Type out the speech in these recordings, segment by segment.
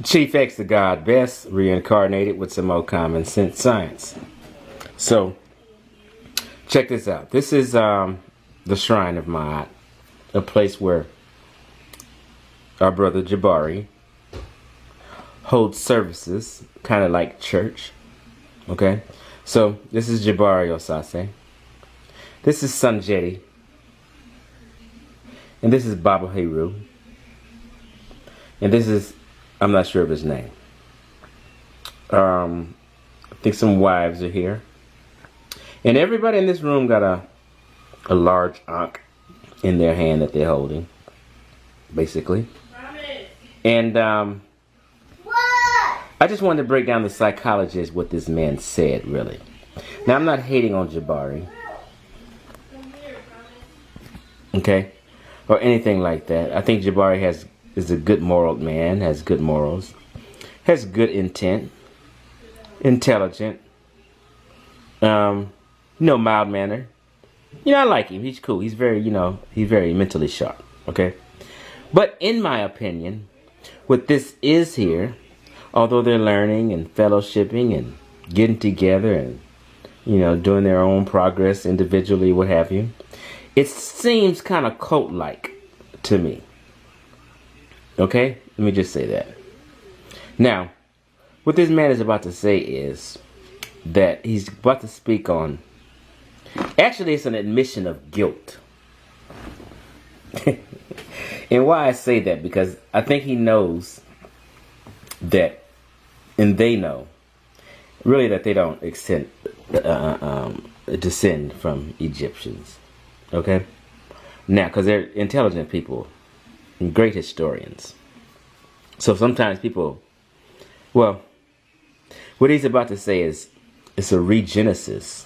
Chief X, the God Best, reincarnated with some more common sense science. So, check this out. This is the Shrine of Maat, a place where our brother Jabari holds services, kind of like church. Okay? So, this is Jabari Osase. This is Sonjedi. And this is Baba Heru. And this is, I'm not sure of his name. I think some wives are here. And everybody in this room got a large ankh in their hand that they're holding, basically. And I just wanted to break down the psychology of what this man said, really. Now, I'm not hating on Jabari, okay, or anything like that. I think Jabari is a good moral man, has good morals, has good intent, intelligent, mild mannered. I like him. He's cool. He's very, he's very mentally sharp. Okay. But in my opinion, what this is here, although they're learning and fellowshipping and getting together and, doing their own progress individually, what have you, it seems kind of cult-like to me. Okay? Let me just say that. Now, what this man is about to say is that he's about to speak on, actually it's an admission of guilt. And why I say that, because I think he knows that, and they know, really, that they don't descend from Egyptians. Okay? Now, because they're intelligent people and great historians. So sometimes people, well, what he's about to say is, it's a regenesis.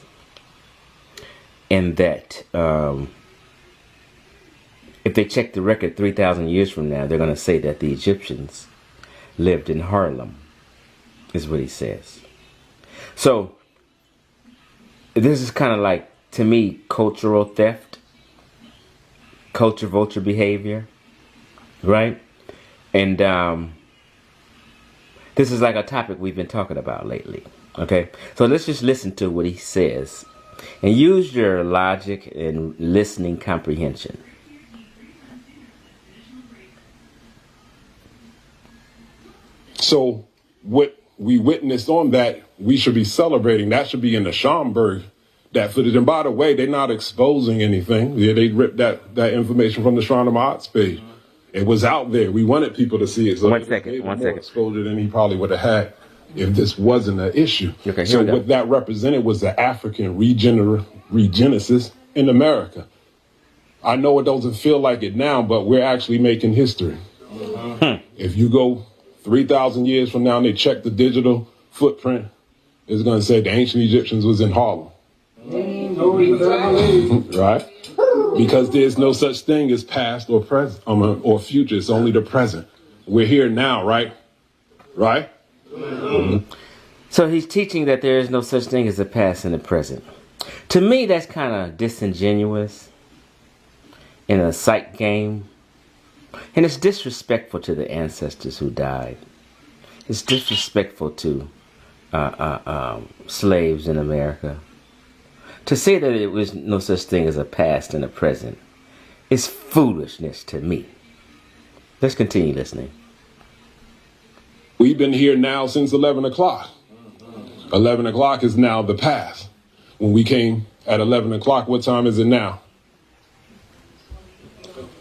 And that if they check the record 3,000 years from now, they're going to say that the Egyptians lived in Harlem, is what he says. So, this is kind of like, to me, cultural theft, culture vulture behavior, right? And this is like a topic we've been talking about lately, okay? So let's just listen to what he says and use your logic and listening comprehension. So what we witnessed on that, we should be celebrating. That should be in the Schomburg, that footage. And by the way, they're not exposing anything. Yeah, they ripped that information from the Shrine of Maat's page. It was out there. We wanted people to see it. So one second. More exposure than he probably would have had if this wasn't an issue. Okay, so what that represented was the African regenesis in America. I know it doesn't feel like it now, but we're actually making history. If you go 3,000 years from now and they check the digital footprint, it's going to say the ancient Egyptians was in Harlem. Right? Because there's no such thing as past or present or future. It's only the present. We're here now, right? Right? So he's teaching that there is no such thing as a past and a present. To me, that's kind of disingenuous in a psych game. And it's disrespectful to the ancestors who died. It's disrespectful to slaves in America. To say that there was no such thing as a past and a present is foolishness to me. Let's continue listening. We've been here now since 11 o'clock. 11 o'clock is now the past. When we came at 11 o'clock, what time is it now?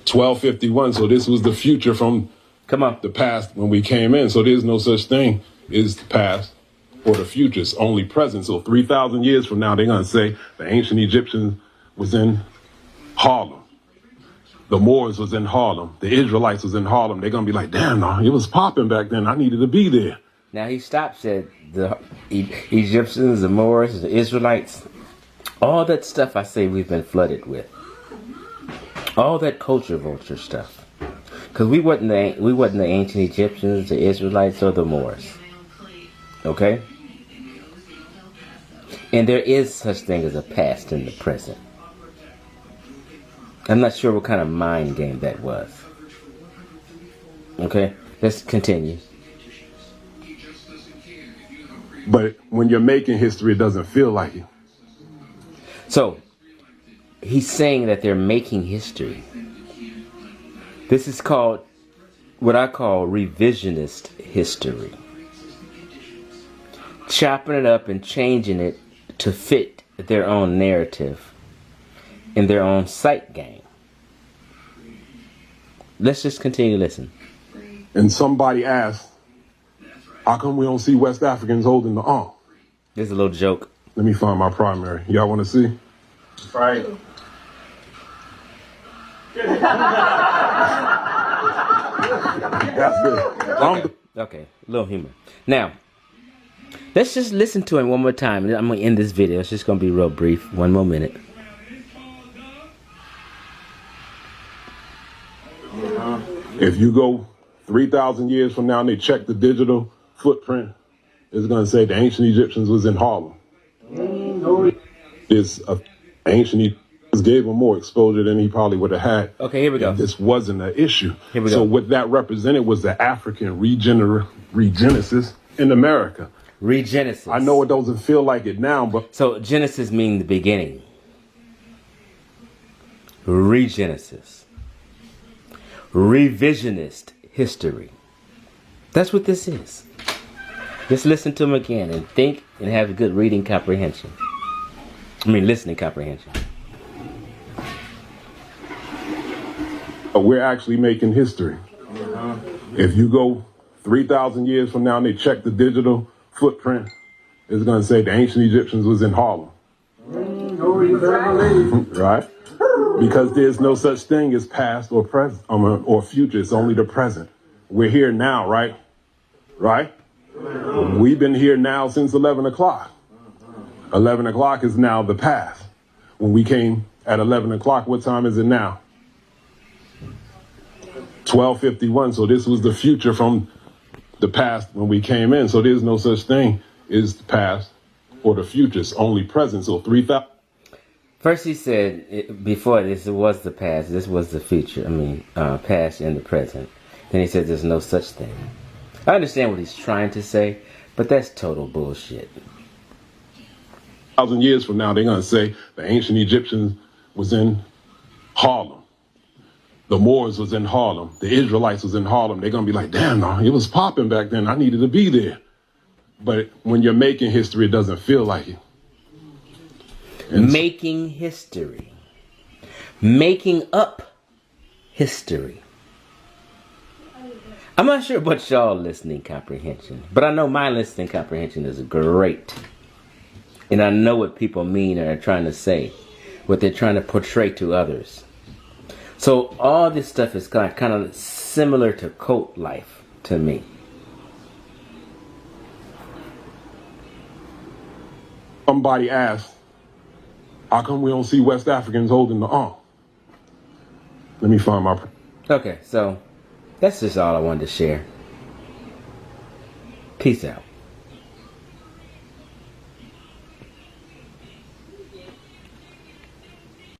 12:51. So this was the future from the past when we came in. So there's no such thing as the past or the future. It's only present. So 3,000 years from now, they're going to say the ancient Egyptians was in Harlem. The Moors was in Harlem. The Israelites was in Harlem. They're going to be like, damn, no, it was popping back then. I needed to be there. Now he stops at the Egyptians, the Moors, the Israelites. All that stuff I say we've been flooded with. All that culture vulture stuff. Because we wasn't the ancient Egyptians, the Israelites, or the Moors. Okay? And there is such thing as a past and the present. I'm not sure what kind of mind game that was. Okay? Let's continue. But when you're making history, it doesn't feel like it. So he's saying that they're making history. This is called what I call revisionist history. Chopping it up and changing it to fit their own narrative in their own sight game. Let's just continue to listen. And somebody asked, how come we don't see West Africans holding the arm? There's a little joke. Let me find my primary. Y'all want to see? Right. That's good. Okay, a little humor. Now, let's just listen to him one more time. I'm going to end this video. It's just going to be real brief. 1 more minute. If you go 3,000 years from now and they check the digital footprint, it's going to say the ancient Egyptians was in Harlem. This ancient Egyptians gave him more exposure than he probably would have had. Okay, here we go. This wasn't an issue. Here we so go. what that represented was the African regenesis in America. Regenesis. I know it doesn't feel like it now, but So Genesis means the beginning. Regenesis. Revisionist history. That's what this is. Just listen to him again and think and have a good reading comprehension. Listening comprehension. we're actually making history. If you go 3,000 years from now and they check the digital footprint, it's going to say the ancient Egyptians was in Harlem. Right? Because there's no such thing as past or present or future. It's only the present. We're here now, right? Right? We've been here now since 11 o'clock. 11 o'clock is now the past. When we came at 11 o'clock, what time is it now? 12:51. So this was the future from the past when we came in. So there's no such thing as the past or the future. It's only present. So 3,000. First he said, before this was the past, this was the future. Past and the present. Then he said there's no such thing. I understand what he's trying to say, but that's total bullshit. 1,000 years from now, they're going to say the ancient Egyptians was in Harlem. The Moors was in Harlem. The Israelites was in Harlem. They're going to be like, damn, no, it was popping back then. I needed to be there. But when you're making history, it doesn't feel like it. And making history. Making up history. I'm not sure about y'all listening comprehension, but I know my listening comprehension is great. And I know what people mean or are trying to say, what they're trying to portray to others. So all this stuff is kind of similar to cult life to me. somebody asked, how come we don't see West Africans holding the arm? Let me find my... Okay, so that's just all I wanted to share. Peace out.